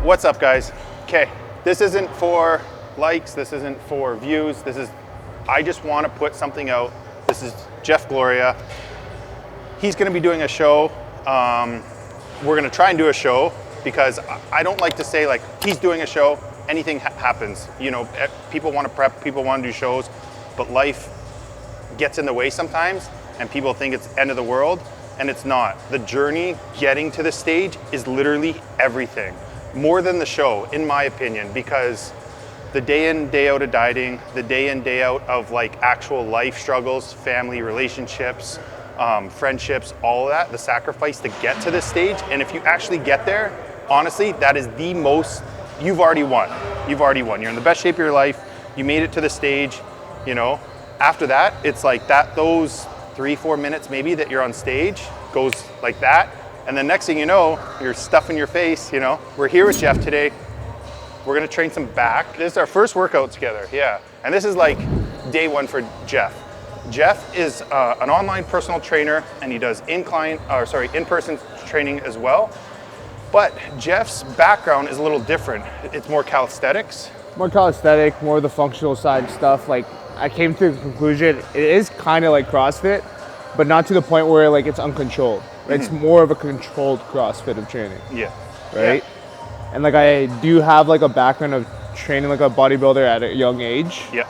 What's up, guys? Okay, this isn't for likes, this isn't for views, I just want to put something out. This is Jeff Gloria. He's going to be doing a show. We're going to try and do a show because I don't like to say like he's doing a show, anything happens. You know, people want to prep, people want to do shows, but life gets in the way sometimes and people think it's end of the world, and it's not. The journey getting to the stage is literally everything. More than the show, in my opinion, because the day in, day out of dieting, the day in, day out of like actual life struggles, family, relationships, friendships, all of that, the sacrifice to get to this stage. And if you actually get there, honestly, that is the most, you've already won. You've already won. You're in the best shape of your life. You made it to the stage, you know. After that, it's like that, those 3-4 minutes maybe that you're on stage goes like that. And then next thing you know, you're stuffing your face, you know. We're here with Jeff today. We're gonna train some back. This is our first workout together, yeah. And this is like day one for Jeff. Jeff is an online personal trainer, and he does in-person training as well. But Jeff's background is a little different. It's more calisthenics. More calisthenic, more of the functional side stuff. Like, I came to the conclusion, it is kind of like CrossFit, but not to the point where like it's uncontrolled. It's more of a controlled CrossFit of training. Yeah. Right? Yeah. And like I do have like a background of training like a bodybuilder at a young age. Yeah.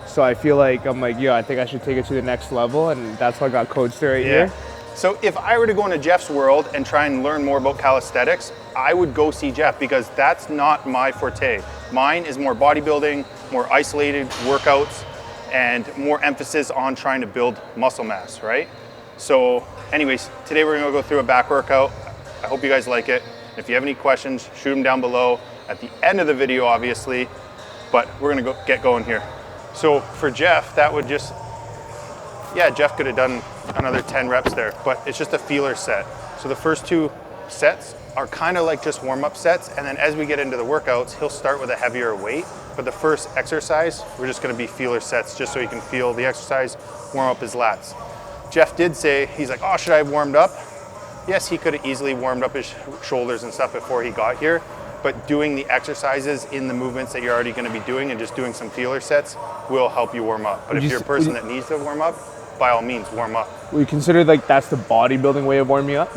So I feel like I'm like, I think I should take it to the next level, and that's why I got coached right here. So if I were to go into Jeff's world and try and learn more about calisthenics, I would go see Jeff because that's not my forte. Mine is more bodybuilding, more isolated workouts, and more emphasis on trying to build muscle mass, right? So anyways, today we're gonna go through a back workout. I hope you guys like it. If you have any questions, shoot them down below at the end of the video, obviously, but we're gonna get going here. So for Jeff, that would just, Jeff could have done another 10 reps there, but it's just a feeler set. So the first 2 sets are kind of like just warm-up sets, and then as we get into the workouts, he'll start with a heavier weight. But the first exercise, we're just gonna be feeler sets just so he can feel the exercise, warm up his lats. Jeff did say, he's like, oh, should I have warmed up? Yes, he could have easily warmed up his shoulders and stuff before he got here, but doing the exercises in the movements that you're already gonna be doing and just doing some feeler sets will help you warm up. But if you're a person that needs to warm up, by all means, warm up. Would you consider like that's the bodybuilding way of warming up?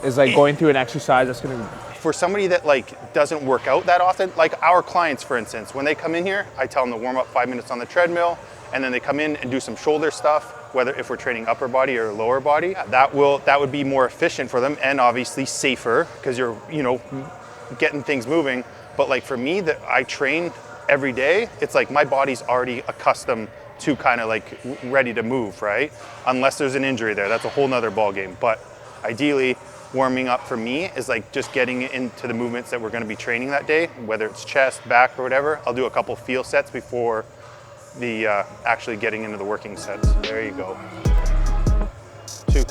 Is like going through an exercise that's gonna... For somebody that like doesn't work out that often, like our clients, for instance, when they come in here, I tell them to warm up 5 minutes on the treadmill, and then they come in and do some shoulder stuff, whether if we're training upper body or lower body. That would be more efficient for them and obviously safer because you're, getting things moving. But like for me, that I train every day, it's like my body's already accustomed to kind of like ready to move, right? Unless there's an injury there, that's a whole nother ball game. But ideally, warming up for me is like just getting into the movements that we're going to be training that day, whether it's chest, back, or whatever. I'll do a couple feel sets before the actually getting into the working sets. There you go. 2,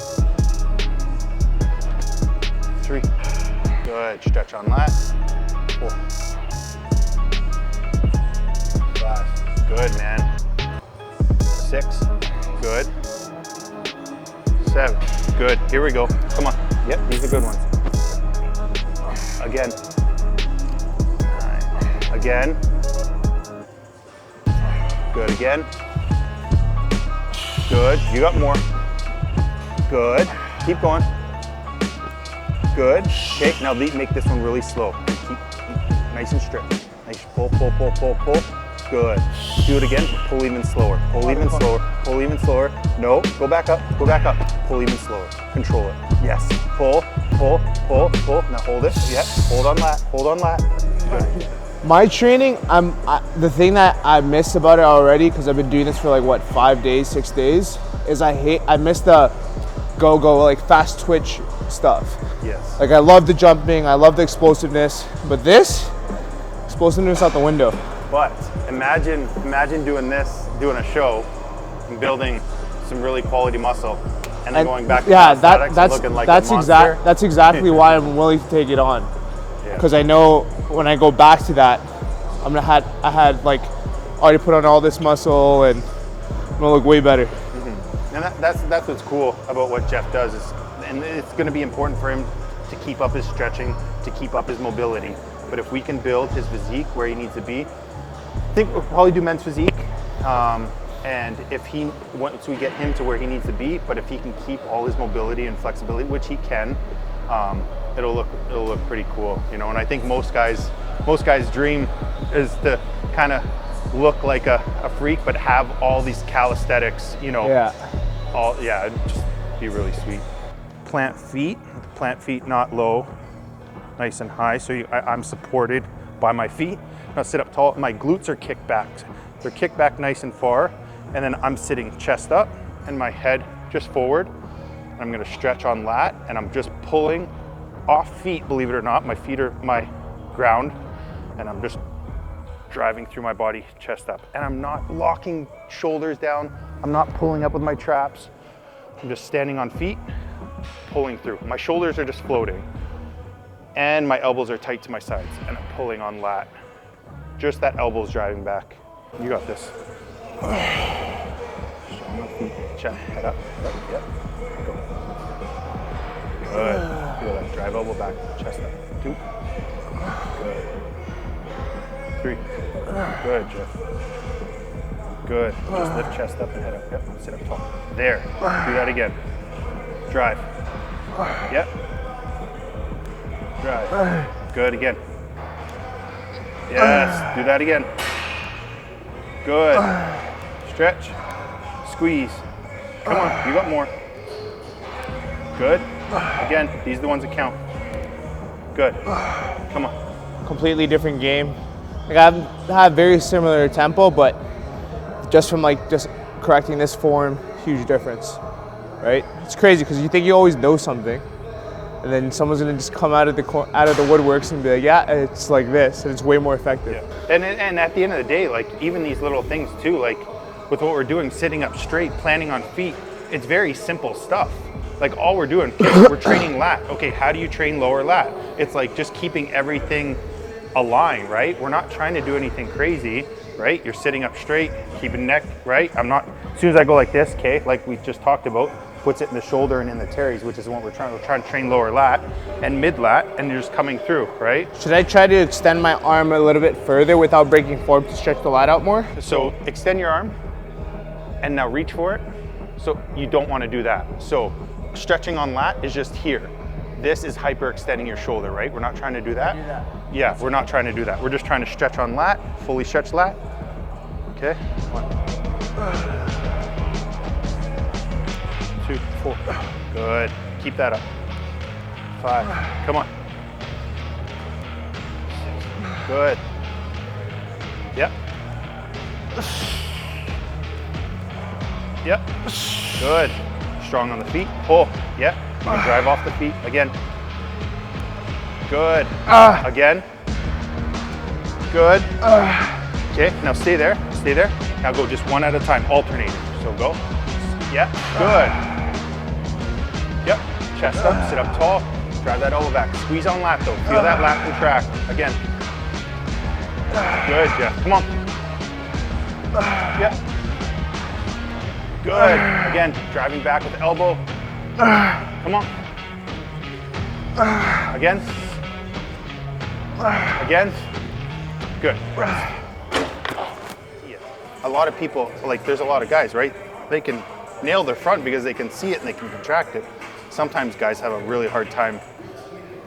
3. Good. Stretch on that. 4, 5. Good, man. 6. Good. 7. Good. Here we go. Come on. Yep, these are good ones. Again. 9. Again. Good. Again. Good. You got more. Good. Keep going. Good. Okay, now make this one really slow. Keep nice and strict. Nice. Pull, pull, pull, pull, pull. Good. Do it again, but pull even slower. Pull even slower. Pull even slower. No, go back up. Go back up. Pull even slower. Control it. Yes. Pull, pull, pull, pull. Now hold it. Yeah. Hold on lat. Hold on lat. Good. My training, the thing that I miss about it already, because I've been doing this for like what, 5 days, 6 days, is I miss the go like fast twitch stuff. Yes. Like I love the jumping, I love the explosiveness, but this explosiveness out the window. But imagine doing this, doing a show, and building some really quality muscle, and then going back to that's looking like a monster. That's exactly why I'm willing to take it on. Because I know when I go back to that, I had like already put on all this muscle and I'm gonna look way better. And that's what's cool about what Jeff does and it's going to be important for him to keep up his stretching, to keep up his mobility. But if we can build his physique where he needs to be, I think we'll probably do men's physique. And once we get him to where he needs to be, but if he can keep all his mobility and flexibility, which he can, it'll look pretty cool, you know. And I think most guys' dream is to kind of look like a freak, but have all these calisthenics, you know. Yeah. It'd just be really sweet. Plant feet not low, nice and high. So I'm supported by my feet. Now sit up tall. My glutes are kicked back. They're kicked back nice and far. And then I'm sitting chest up and my head just forward. I'm gonna stretch on lat and I'm just pulling off feet, believe it or not. My feet are my ground and I'm just driving through my body, chest up. And I'm not locking shoulders down. I'm not pulling up with my traps. I'm just standing on feet, pulling through. My shoulders are just floating and my elbows are tight to my sides and I'm pulling on lat. Just that elbow's driving back. You got this. Strong on feet, chest, head up, yep, go. Good, feel that, drive elbow back, chest up, 2, good, 3, good, Jeff, good, just lift chest up and head up, yep, sit up tall, there, do that again, drive, yep, drive, good, again, yes, do that again, good, stretch, squeeze, come on, you got more, good, again, these are the ones that count, good, come on. Completely different game. Like I have very similar tempo, but just from just correcting this form, huge difference, right? It's crazy because you think you always know something, and then someone's gonna just come out of the woodworks and be like, yeah, it's like this, and it's way more effective. Yeah. And at the end of the day, like even these little things too, like with what we're doing, sitting up straight, planting on feet, it's very simple stuff. Like all we're doing, we're training lat. Okay, how do you train lower lat? It's like just keeping everything aligned, right? We're not trying to do anything crazy, right? You're sitting up straight, keeping neck, right? As soon as I go like this, okay, like we just talked about, puts it in the shoulder and in the teres, which is what we're trying to train lower lat and mid lat, and you're just coming through, right? Should I try to extend my arm a little bit further without breaking form to stretch the lat out more? So extend your arm and now reach for it. So you don't want to do that. So stretching on lat is just here. This is hyperextending your shoulder, right? We're not trying to do that. Yeah, we're not trying to do that. We're just trying to stretch on lat, fully stretch lat. Okay, 1, 2, 4, good. Keep that up. 5, come on. 6, good. Yep. Yep, good. Strong on the feet, pull, yep. You can drive off the feet, again. Good, again. Good. Okay, now stay there. Now go just one at a time, alternating. So go, yeah, good. Yep, chest up, sit up tall, drive that elbow back. Squeeze on lat though, feel that lat contract, again. Good, Jeff, come on. Yep. Good, again, driving back with the elbow. Come on. Again. Again. Good. Rest. Yeah. A lot of people, like there's a lot of guys, right? They can nail their front because they can see it and they can contract it. Sometimes guys have a really hard time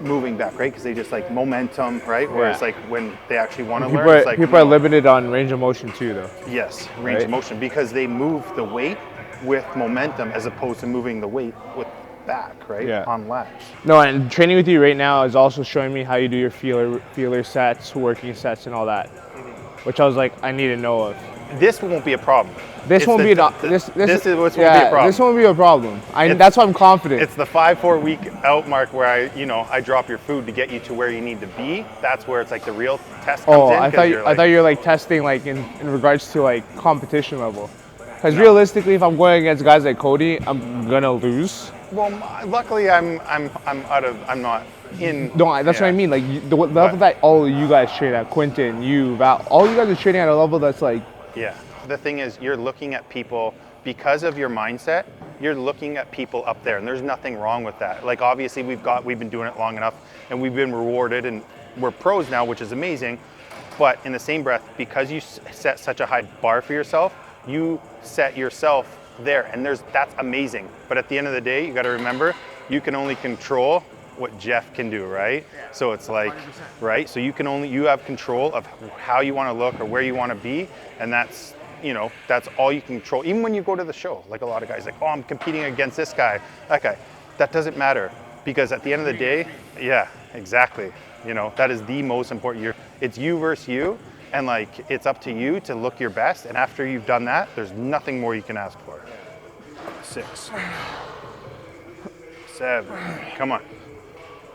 moving back, right? Because they just like momentum, right? Whereas like when they actually want to learn, it's like people are limited on range of motion too, though. Yes, range of motion, because they move the weight with momentum as opposed to moving the weight with back, right? Yeah. On lats. No, and training with you right now is also showing me how you do your feeler sets, working sets, and all that, which I was like, I need to know of. This won't be a problem. This won't be a problem. This won't be a problem. That's why I'm confident. It's the 5-4 week out mark where I drop your food to get you to where you need to be. That's where it's like the real test comes in. I thought you were like testing like in regards to like competition level. Because realistically, if I'm going against guys like Cody, I'm gonna lose. Well, luckily I'm not in. No, that's what I mean. Like the level that all of you guys train at, Quentin, you, Val, all you guys are training at a level that's like. Yeah. The thing is, you're looking at people because of your mindset. You're looking at people up there, and there's nothing wrong with that. Like obviously, we've been doing it long enough, and we've been rewarded, and we're pros now, which is amazing. But in the same breath, because you set such a high bar for yourself, you set yourself there, and that's amazing. But at the end of the day, you got to remember, you can only control what Jeff can do, right? Yeah. So it's like, 100%. Right? So you have control of how you want to look or where you want to be, and that's, you know, that's all you can control. Even when you go to the show, like a lot of guys, like, oh, I'm competing against this guy, that guy. That doesn't matter, because at the end of the day, yeah, exactly. You know, that is the most important. It's you versus you, and like, it's up to you to look your best. And after you've done that, there's nothing more you can ask for. 6, 7, come on.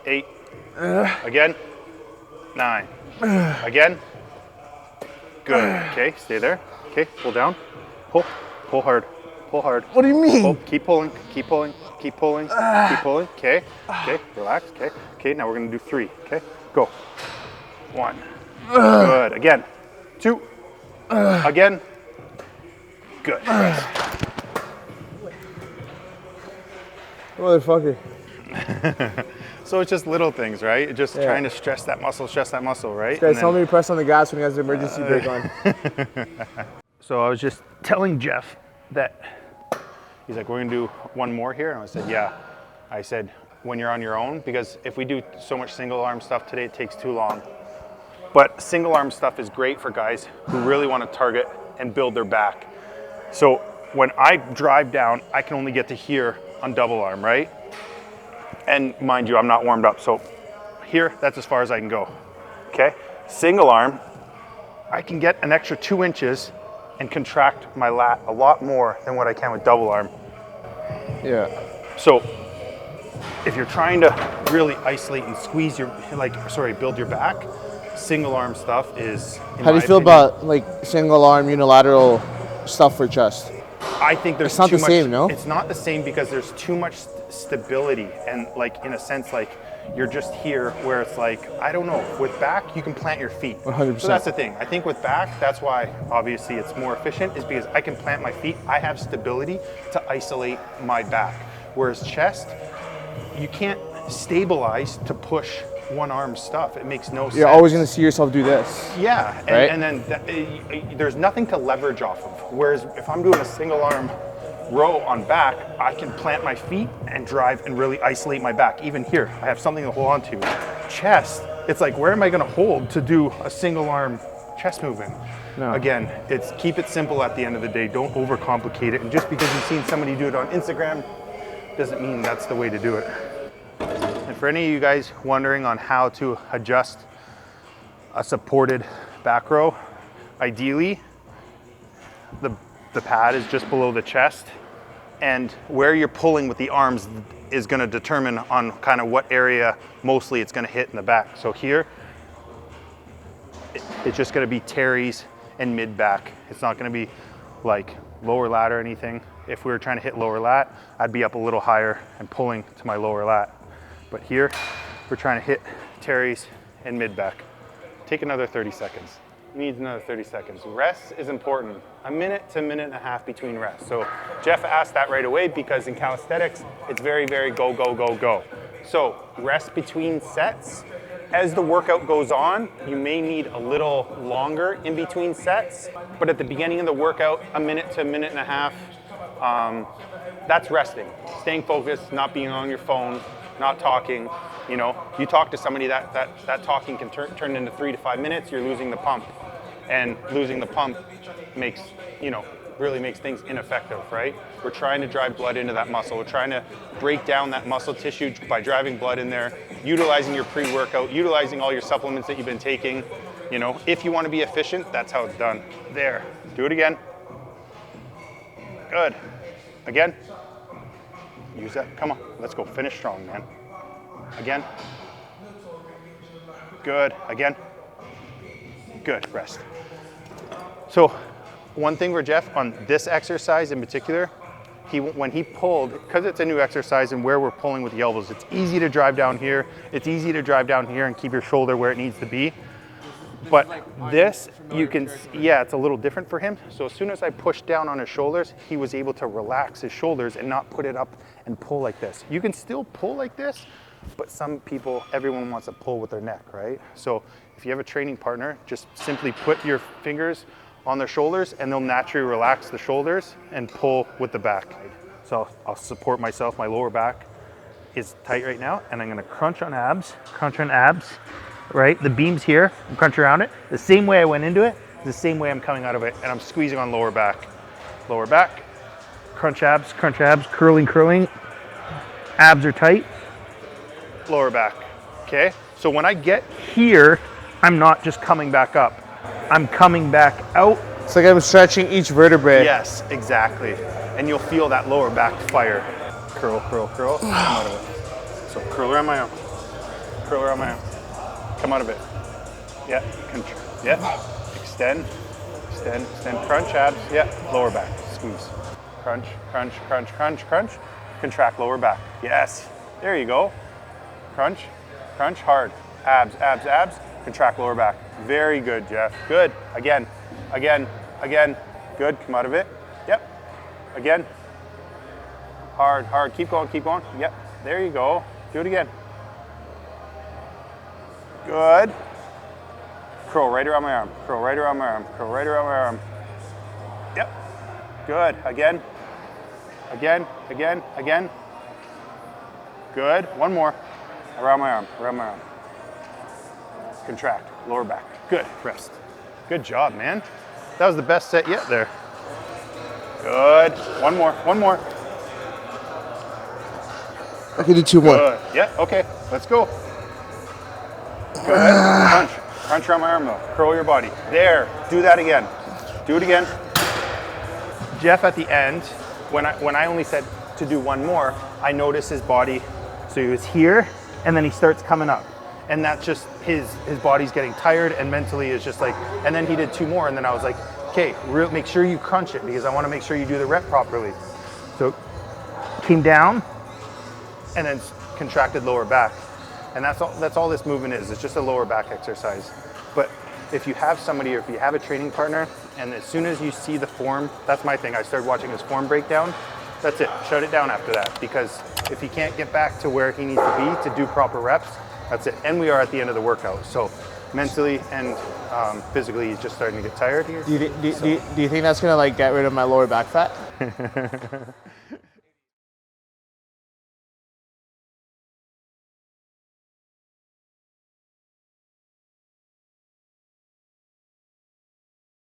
8, again. 9, again. Good. Okay, stay there. Okay, pull down. Pull hard. Pull hard. What do you mean? Pull, keep pulling. Keep pulling. Keep pulling. Keep pulling. Okay. Okay. Relax. Okay. Okay. Now we're gonna do 3. Okay. Go. 1. Good. Again. 2. Again. Good. Motherfucker. So it's just little things, right? Just trying to stress that muscle, right? Guys, tell me to press on the gas when he has the emergency brake on. So I was just telling Jeff that, he's like, we're gonna do one more here. And I said, yeah. I said, when you're on your own, because if we do so much single arm stuff today, it takes too long. But single arm stuff is great for guys who really want to target and build their back. So when I drive down, I can only get to here on double arm, right? And mind you, I'm not warmed up. So here, that's as far as I can go. Okay? Single arm, I can get an extra 2 inches and contract my lat a lot more than what I can with double arm. Yeah. So if you're trying to really isolate and squeeze build your back, single arm stuff is, how do you feel about like single arm unilateral stuff for chest? I think there's it's not too the much, same, no? It's not the same because there's too much stability, and like in a sense, like you're just here where it's like, I don't know, with back you can plant your feet. 100%. So that's the thing. I think with back, that's why obviously it's more efficient, is because I can plant my feet. I have stability to isolate my back. Whereas chest, you can't stabilize to push one arm stuff. It makes no sense. You're always going to see yourself do this. Yeah, right? And then there's nothing to leverage off of. Whereas if I'm doing a single arm row on back, I can plant my feet and drive and really isolate my back. Even here, I have something to hold on to. Chest, it's like, where am I going to hold to do a single arm chest movement? No. Again, it's keep it simple at the end of the day. Don't overcomplicate it. And just because you've seen somebody do it on Instagram doesn't mean that's the way to do it. And for any of you guys wondering on how to adjust a supported back row, ideally, the pad is just below the chest, and where you're pulling with the arms is going to determine on kind of what area mostly it's going to hit in the back. So here, it's just going to be teres and mid back. It's not going to be like lower lat or anything. If we were trying to hit lower lat, I'd be up a little higher and pulling to my lower lat. But here, we're trying to hit teres and mid back. Take another 30 seconds. Needs another 30 seconds. Rest is important. A minute to a minute and a half between rests. So Jeff asked that right away because in calisthenics, it's very, very go, go, go, go. So rest between sets. As the workout goes on, you may need a little longer in between sets, but at the beginning of the workout, a minute to a minute and a half, that's resting. Staying focused, not being on your phone, not talking. You know, you talk to somebody, that talking can turn into 3 to 5 minutes, you're losing the pump. And losing the pump makes, really makes things ineffective, right? We're trying to drive blood into that muscle. We're trying to break down that muscle tissue by driving blood in there, utilizing your pre-workout, utilizing all your supplements that you've been taking. If you want to be efficient, that's how it's done. There, do it again. Good. Again. Use that, come on, let's go, finish strong, man. Again. Good, again. Good, rest. So one thing for Jeff on this exercise in particular, when he pulled, because it's a new exercise and where we're pulling with the elbows, it's easy to drive down here. It's easy to drive down here and keep your shoulder where it needs to be. But this, you can, it's a little different for him. So as soon as I pushed down on his shoulders, he was able to relax his shoulders and not put it up and pull like this. You can still pull like this, But some people, everyone wants to pull with their neck, right? So if you have a training partner, just simply put your fingers on their shoulders and they'll naturally relax the shoulders and pull with the back. So I'll support myself, my lower back is tight right now, and I'm gonna crunch on abs, right? The beam's here, and crunch around it. The same way I went into it, the same way I'm coming out of it, and I'm squeezing on lower back. Lower back, crunch abs, curling. Abs are tight, lower back, okay? So when I get here, I'm not just coming back up. I'm coming back out. It's like I'm stretching each vertebrae. Yes, exactly. And you'll feel that lower back fire. Curl, come out of it. So curl around my arm, come out of it. Yeah, extend, crunch abs, yeah, lower back, squeeze. Crunch, contract lower back. Yes, there you go. Crunch, hard. Abs, contract lower back. Very good, Jeff. Good. Again. Good, come out of it. Yep. Again. Hard. Keep going. Yep. There you go. Do it again. Good. Curl right around my arm. Yep. Good. Again. Good. One more. Around my arm. Contract. Lower back. Good. Rest. Good job, man. That was the best set yet there. Good. One more. I can do 2 more. Good. Yeah, okay. Let's go. Good. Crunch around my arm though. Curl your body. There. Do that again. Do it again. Jeff at the end, when I only said to do one more, I noticed his body. So he was here and then he starts coming up. And that's just his body's getting tired and mentally is just like, and then he did 2 more and then I was like, okay, make sure you crunch it because I want to make sure you do the rep properly. So came down and then contracted lower back. And that's all this movement is. It's just a lower back exercise. But if you have somebody or if you have a training partner and as soon as you see the form, that's my thing. I started watching his form breakdown. That's it. Shut it down after that because if he can't get back to where he needs to be to do proper reps, that's it. And we are at the end of the workout. So mentally and physically, he's just starting to get tired here. Do you think that's gonna like get rid of my lower back fat?